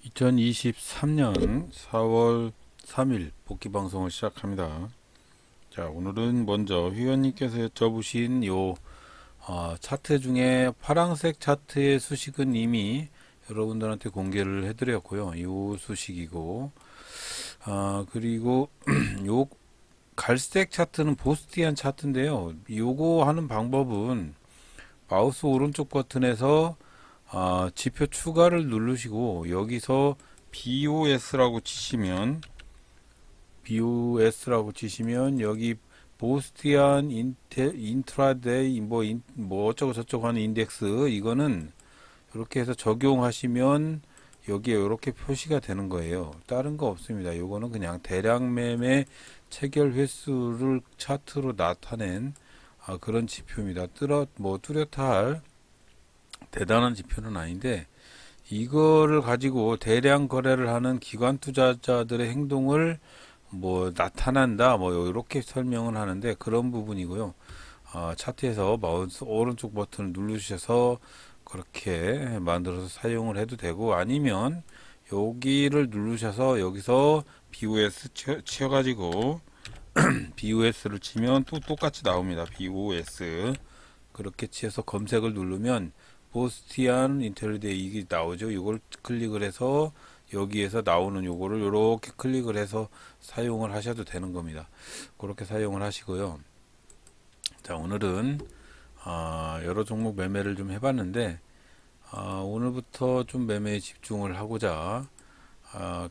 2023년 4월 3일 복귀 방송을 시작합니다. 자, 오늘은 먼저 회원님께서 여쭤보신 차트 중에 파란색 차트의 수식은 이미 여러분들한테 공개를 해드렸고요. 이 수식이고, 그리고 요 갈색 차트는 보스티안 차트인데요. 요거 하는 방법은 마우스 오른쪽 버튼에서 지표 추가를 누르시고 여기서 BOS라고 치시면 여기 보스티안 인트라데이 뭐 어쩌고 저쩌고 하는 인덱스 이거는 이렇게 해서 적용하시면 여기에 이렇게 표시가 되는 거예요. 다른 거 없습니다. 이거는 그냥 대량 매매 체결 횟수를 차트로 나타낸 그런 지표입니다. 뚜렷 할 대단한 지표는 아닌데 이거를 가지고 대량 거래를 하는 기관 투자자들의 행동을 나타난다 이렇게 설명을 하는데 그런 부분이고요. 차트에서 마우스 오른쪽 버튼을 누르셔서 그렇게 만들어서 사용을 해도 되고 아니면 여기를 누르셔서 여기서 BOS 치어가지고 BOS를 치면 또 똑같이 나옵니다. BOS 그렇게 치해서 검색을 누르면 보스티안 인텔리데이 이게 나오죠. 이걸 클릭을 해서 여기에서 나오는 요거를 이렇게 클릭을 해서 사용을 하셔도 되는 겁니다. 그렇게 사용을 하시고요. 자, 오늘은 여러 종목 매매를 좀 해봤는데 오늘부터 좀 매매에 집중을 하고자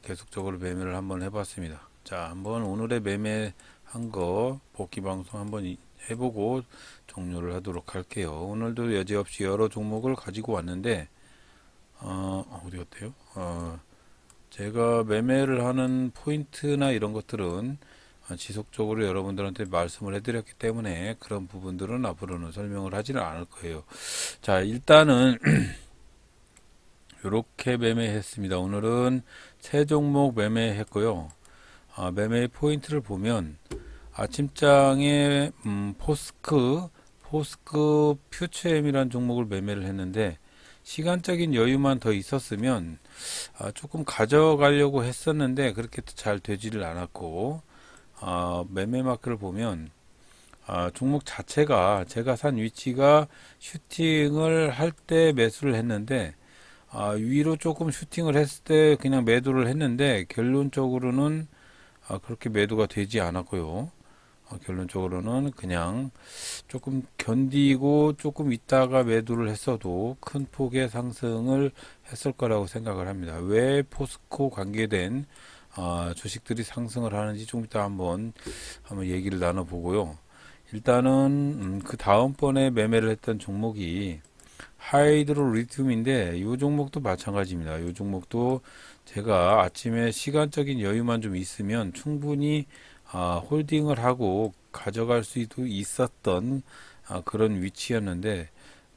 계속적으로 매매를 한번 해봤습니다. 자, 한번 오늘의 매매한 거 복귀 방송 한번 해보고 종료를 하도록 할게요. 오늘도 여지없이 여러 종목을 가지고 왔는데 어디 갔대요? 제가 매매를 하는 포인트나 이런 것들은 지속적으로 여러분들한테 말씀을 해드렸기 때문에 그런 부분들은 앞으로는 설명을 하지는 않을 거예요. 자, 일단은 이렇게 매매했습니다. 오늘은 세 종목 매매했고요. 매매의 포인트를 보면 아침장에 포스크 퓨처엠이라는 종목을 매매를 했는데 시간적인 여유만 더 있었으면 조금 가져가려고 했었는데 그렇게 잘 되지를 않았고 매매 마크를 보면 종목 자체가 제가 산 위치가 슈팅을 할 때 매수를 했는데 위로 조금 슈팅을 했을 때 그냥 매도를 했는데 결론적으로는 그렇게 매도가 되지 않았고요. 결론적으로는 그냥 조금 견디고 조금 있다가 매도를 했어도 큰 폭의 상승을 했을 거라고 생각을 합니다. 왜 포스코 관계된 주식들이 상승을 하는지 좀 이따 한번 얘기를 나눠보고요. 일단은 그 다음번에 매매를 했던 종목이 하이드로 리튬인데 이 종목도 마찬가지입니다. 이 종목도 제가 아침에 시간적인 여유만 좀 있으면 충분히 홀딩을 하고 가져갈 수도 있었던 그런 위치였는데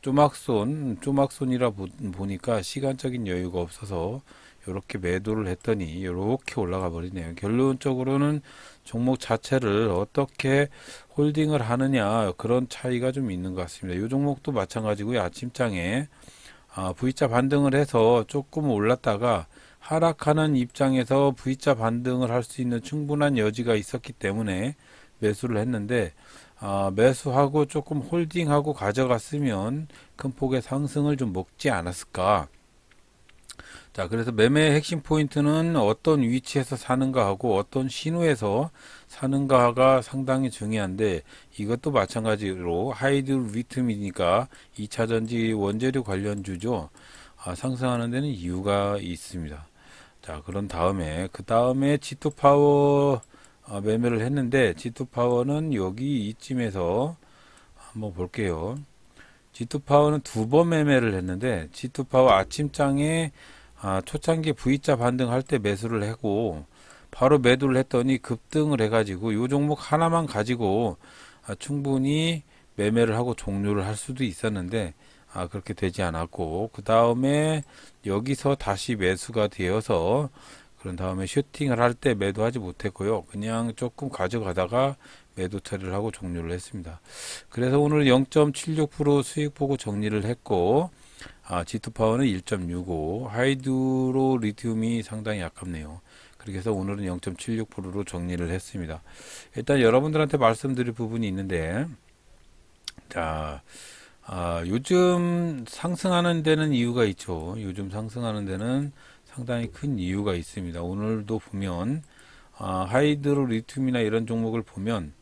쪼막손이라 보니까 시간적인 여유가 없어서 이렇게 매도를 했더니 이렇게 올라가 버리네요. 결론적으로는 종목 자체를 어떻게 홀딩을 하느냐 그런 차이가 좀 있는 것 같습니다. 이 종목도 마찬가지고요. 아침장에 V자 반등을 해서 조금 올랐다가 하락하는 입장에서 V자 반등을 할 수 있는 충분한 여지가 있었기 때문에 매수를 했는데 매수하고 조금 홀딩하고 가져갔으면 큰 폭의 상승을 좀 먹지 않았을까. 자, 그래서 매매의 핵심 포인트는 어떤 위치에서 사는가 하고 어떤 신호에서 사는가가 상당히 중요한데 이것도 마찬가지로 하이드 리튬이니까 2차전지 원재료 관련주죠. 상승하는 데는 이유가 있습니다. 자, 그런 다음에 그 다음에 G2 파워 매매를 했는데 G2 파워는 여기 이쯤에서 한번 볼게요. G2 파워는 두 번 매매를 했는데 G2 파워 아침장에 초창기 V자 반등할 때 매수를 하고 바로 매도를 했더니 급등을 해가지고 이 종목 하나만 가지고 충분히 매매를 하고 종료를 할 수도 있었는데 그렇게 되지 않았고 그 다음에 여기서 다시 매수가 되어서 그런 다음에 슈팅을 할 때 매도하지 못했고요. 그냥 조금 가져가다가 매도 처리를 하고 종료를 했습니다. 그래서 오늘 0.76% 수익 보고 정리를 했고 G2 파워는 1.65, 하이드로 리튬이 상당히 아깝네요. 그렇게 해서 오늘은 0.76%로 정리를 했습니다. 일단 여러분들한테 말씀드릴 부분이 있는데, 자, 요즘 상승하는 데는 이유가 있죠. 요즘 상승하는 데는 상당히 큰 이유가 있습니다. 오늘도 보면, 하이드로 리튬이나 이런 종목을 보면,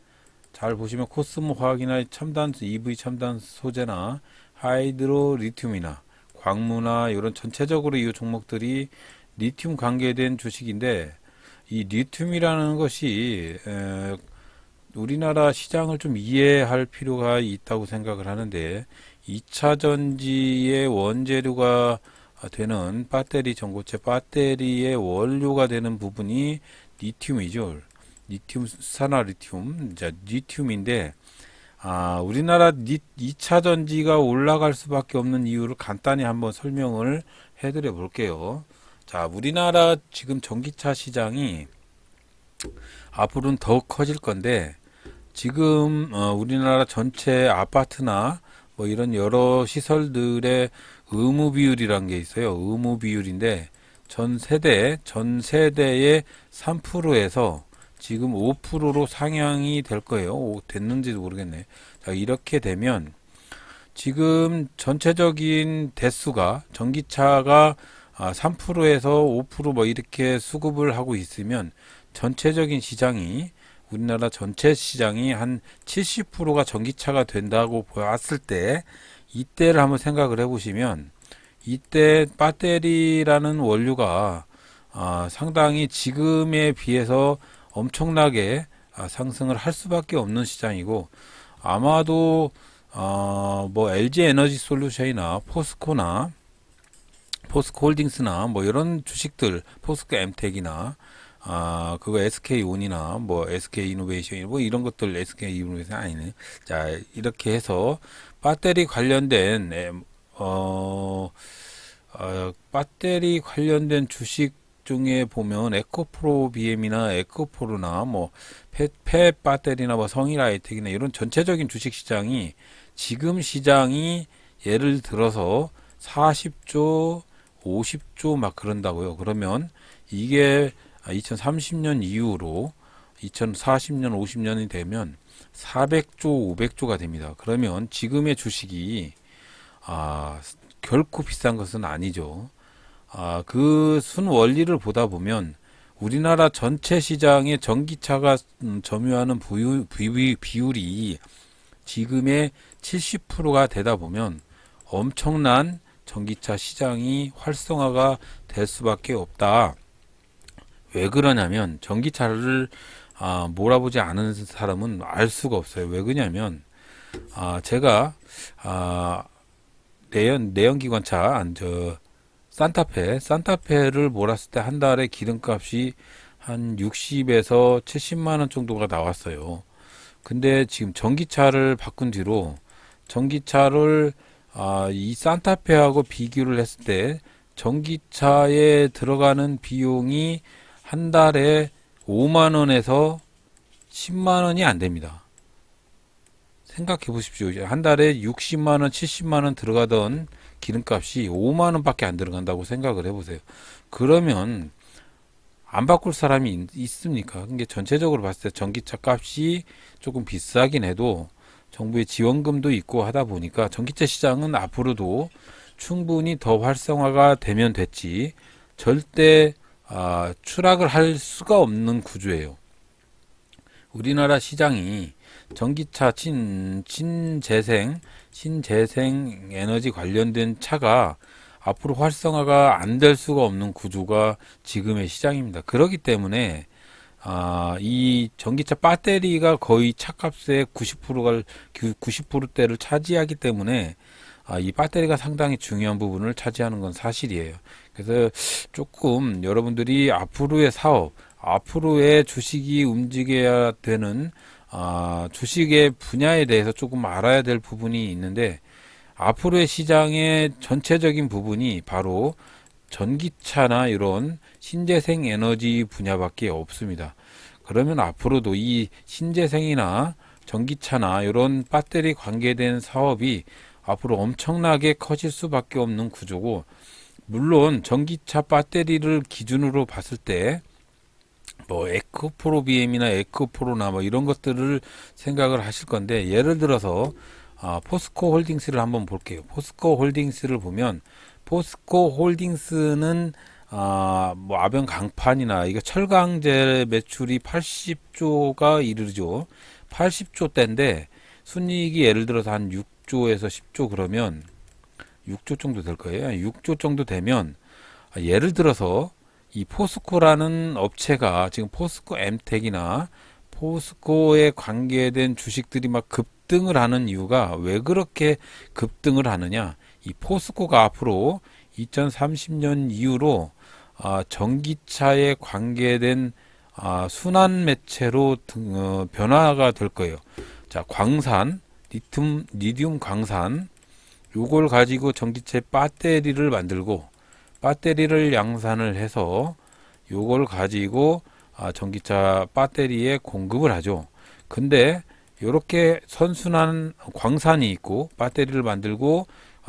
잘 보시면 코스모 화학이나 첨단 EV 첨단 소재나 하이드로 리튬이나 광무나 이런 전체적으로 이 종목들이 리튬 관계된 주식인데 이 리튬이라는 것이 우리나라 시장을 좀 이해할 필요가 있다고 생각을 하는데 2차 전지의 원재료가 되는 배터리 전고체 배터리의 원료가 되는 부분이 리튬이죠. 리튬, 산화 리튬, 리튬인데, 우리나라 2차 전지가 올라갈 수밖에 없는 이유를 간단히 한번 설명을 해드려 볼게요. 자, 우리나라 지금 전기차 시장이 앞으로는 더 커질 건데, 지금, 우리나라 전체 아파트나 뭐 이런 여러 시설들의 의무 비율이란 게 있어요. 의무 비율인데, 전 세대의 3%에서 지금 5%로 상향이 될 거예요. 됐는지도 모르겠네. 자, 이렇게 되면 지금 전체적인 대수가 전기차가 3%에서 5%뭐 이렇게 수급을 하고 있으면 전체적인 시장이 우리나라 전체 시장이 한 70%가 전기차가 된다고 보았을 때 이때를 한번 생각을 해보시면 이때 배터리라는 원료가 상당히 지금에 비해서 엄청나게 상승을 할 수밖에 없는 시장이고 아마도 뭐 LG 에너지 솔루션이나 포스코 홀딩스나 뭐 이런 주식들 포스코 엠텍이나 그거 SK온이나 뭐 SK 이노베이션 뭐 이런 것들 SK 이노베이션 아니네. 자, 이렇게 해서 배터리 관련된 배터리 관련된 주식 중에 보면 에코프로 BM이나 에코프로나 뭐 펫 배터리나 뭐 성일 아이텍이나 이런 전체적인 주식 시장이 지금 시장이 예를 들어서 40조, 50조 막 그런다고요. 그러면 이게 2030년 이후로 2040년, 50년이 되면 400조, 500조가 됩니다. 그러면 지금의 주식이 결코 비싼 것은 아니죠. 그 순원리를 보다 보면 우리나라 전체 시장의 전기차가 점유하는 비율이 지금의 70%가 되다 보면 엄청난 전기차 시장이 활성화가 될 수밖에 없다. 왜 그러냐면 전기차를 몰아보지 않은 사람은 알 수가 없어요. 왜 그러냐면 제가 내연기관차 산타페를 몰았을 때 한 달에 기름값이 한 60에서 70만 원 정도가 나왔어요. 근데 지금 전기차를 바꾼 뒤로 전기차를 이 산타페하고 비교를 했을 때 전기차에 들어가는 비용이 한 달에 5만 원에서 10만 원이 안 됩니다. 생각해 보십시오. 한 달에 60만 원, 70만 원 들어가던 기름값이 5만 원밖에 안 들어간다고 생각을 해보세요. 그러면 안 바꿀 사람이 있습니까? 그게 전체적으로 봤을 때 전기차 값이 조금 비싸긴 해도 정부의 지원금도 있고 하다 보니까 전기차 시장은 앞으로도 충분히 더 활성화가 되면 됐지 절대 추락을 할 수가 없는 구조예요. 우리나라 시장이 전기차 신재생 에너지 관련된 차가 앞으로 활성화가 안 될 수가 없는 구조가 지금의 시장입니다. 그렇기 때문에 이 전기차 배터리가 거의 차값의 90%대를 차지하기 때문에 이 배터리가 상당히 중요한 부분을 차지하는 건 사실이에요. 그래서 조금 여러분들이 앞으로의 사업, 앞으로의 주식이 움직여야 되는 주식의 분야에 대해서 조금 알아야 될 부분이 있는데 앞으로의 시장의 전체적인 부분이 바로 전기차나 이런 신재생 에너지 분야밖에 없습니다. 그러면 앞으로도 이 신재생이나 전기차나 이런 배터리 관계된 사업이 앞으로 엄청나게 커질 수밖에 없는 구조고, 물론 전기차 배터리를 기준으로 봤을 때 뭐 에코프로 BM이나 에코프로나 뭐 이런 것들을 생각을 하실 건데, 예를 들어서 포스코 홀딩스를 한번 볼게요. 포스코 홀딩스를 보면, 포스코 홀딩스는 뭐 아변 강판이나 이거 철강제 매출이 80조가 이르죠. 80조 대인데 순이익이 예를 들어서 한 6조에서 10조, 그러면 6조 정도 될 거예요. 6조 정도 되면 예를 들어서 이 포스코라는 업체가 지금 포스코 엠텍이나 포스코에 관계된 주식들이 막 급등을 하는 이유가 왜 그렇게 급등을 하느냐? 이 포스코가 앞으로 2030년 이후로 전기차에 관계된 순환 매체로 변화가 될 거예요. 자, 광산, 리튬 광산, 요걸 가지고 전기체 배터리를 만들고, 배터리를 양산을 해서 요걸 가지고 전기차 배터리에 공급을 하죠. 근데 요렇게 선순환 광산이 있고 배터리를 만들고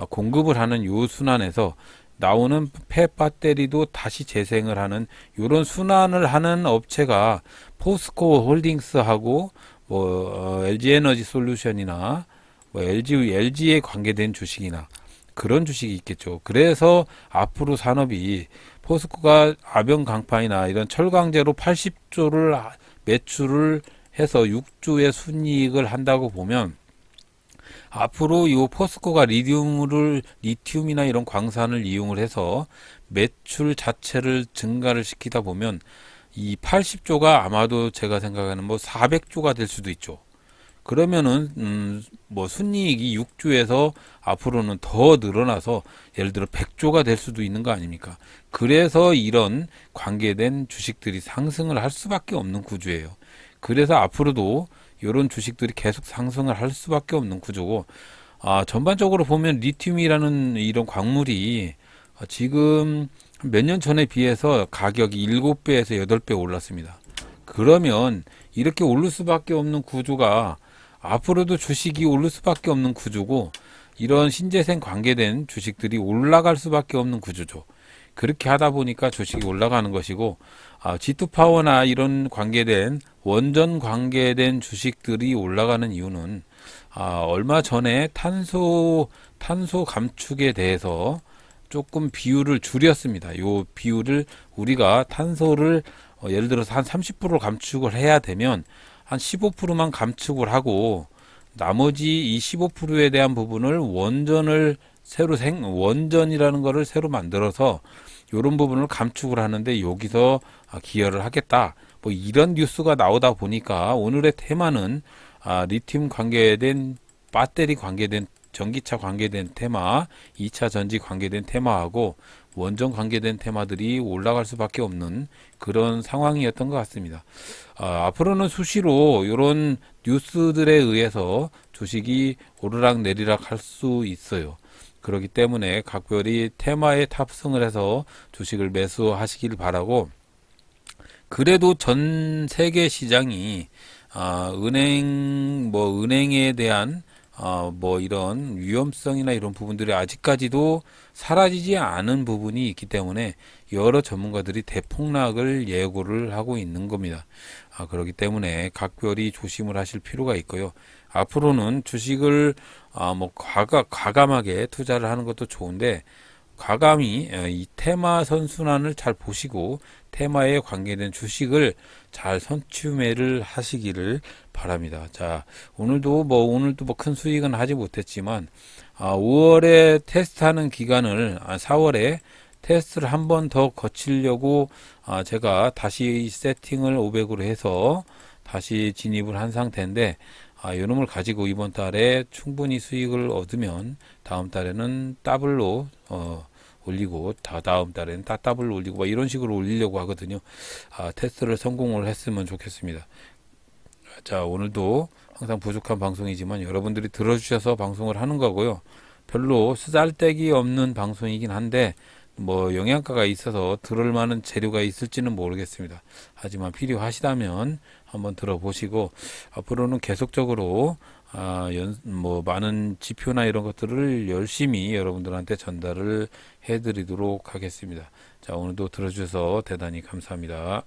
공급을 하는 요 순환에서 나오는 폐 배터리도 다시 재생을 하는 요런 순환을 하는 업체가 포스코 홀딩스하고 뭐 LG에너지 솔루션이나 뭐 LG에 관계된 주식이나 그런 주식이 있겠죠. 그래서 앞으로 산업이 포스코가 아변 강판이나 이런 철강제로 80조를 매출을 해서 6조의 순이익을 한다고 보면, 앞으로 이 포스코가 리튬이나 이런 광산을 이용을 해서 매출 자체를 증가를 시키다 보면 이 80조가 아마도 제가 생각하는 뭐 400조가 될 수도 있죠. 그러면은 뭐 순이익이 6조에서 앞으로는 더 늘어나서 예를 들어 100조가 될 수도 있는 거 아닙니까? 그래서 이런 관계된 주식들이 상승을 할 수밖에 없는 구조예요. 그래서 앞으로도 이런 주식들이 계속 상승을 할 수밖에 없는 구조고, 전반적으로 보면 리튬이라는 이런 광물이 지금 몇 년 전에 비해서 가격이 7배에서 8배 올랐습니다. 그러면 이렇게 오를 수밖에 없는 구조가 앞으로도 주식이 오를 수밖에 없는 구조고, 이런 신재생 관계된 주식들이 올라갈 수밖에 없는 구조죠. 그렇게 하다 보니까 주식이 올라가는 것이고, G2 파워나 이런 관계된 원전 관계된 주식들이 올라가는 이유는 얼마 전에 탄소 감축에 대해서 조금 비율을 줄였습니다. 요 비율을 우리가 탄소를 예를 들어서 한 30% 감축을 해야 되면 한 15%만 감축을 하고, 나머지 이 15%에 대한 부분을 원전이라는 거를 새로 만들어서 이런 부분을 감축을 하는데 여기서 기여를 하겠다. 뭐 이런 뉴스가 나오다 보니까 오늘의 테마는 리튬 관계된 배터리 관계된 전기차 관계된 테마, 2차 전지 관계된 테마하고 원전 관계된 테마들이 올라갈 수밖에 없는 그런 상황이었던 것 같습니다. 앞으로는 수시로 이런 뉴스들에 의해서 주식이 오르락 내리락 할 수 있어요. 그렇기 때문에 각별히 테마에 탑승을 해서 주식을 매수하시길 바라고, 그래도 전 세계 시장이 은행에 대한 뭐 이런 위험성이나 이런 부분들이 아직까지도 사라지지 않은 부분이 있기 때문에 여러 전문가들이 대폭락을 예고를 하고 있는 겁니다. 그렇기 때문에 각별히 조심을 하실 필요가 있고요. 앞으로는 주식을 뭐 과감하게 투자를 하는 것도 좋은데, 과감히 이 테마 선순환을 잘 보시고 테마에 관계된 주식을 잘 선취매를 하시기를 바랍니다. 자, 오늘도 뭐 큰 수익은 하지 못했지만 5월에 테스트하는 기간을 4월에 테스트를 한 번 더 거치려고 제가 다시 세팅을 500으로 해서 다시 진입을 한 상태인데, 요놈을 가지고 이번 달에 충분히 수익을 얻으면 다음 달에는 더블로 올리고, 다음 달에는 더블로 올리고 뭐 이런 식으로 올리려고 하거든요. 테스트를 성공을 했으면 좋겠습니다. 자, 오늘도 항상 부족한 방송이지만 여러분들이 들어주셔서 방송을 하는 거고요. 별로 쓰잘데기 없는 방송이긴 한데 뭐 영양가가 있어서 들을 만한 재료가 있을지는 모르겠습니다. 하지만 필요하시다면 한번 들어보시고, 앞으로는 계속적으로 많은 지표나 이런 것들을 열심히 여러분들한테 전달을 해드리도록 하겠습니다. 자, 오늘도 들어주셔서 대단히 감사합니다.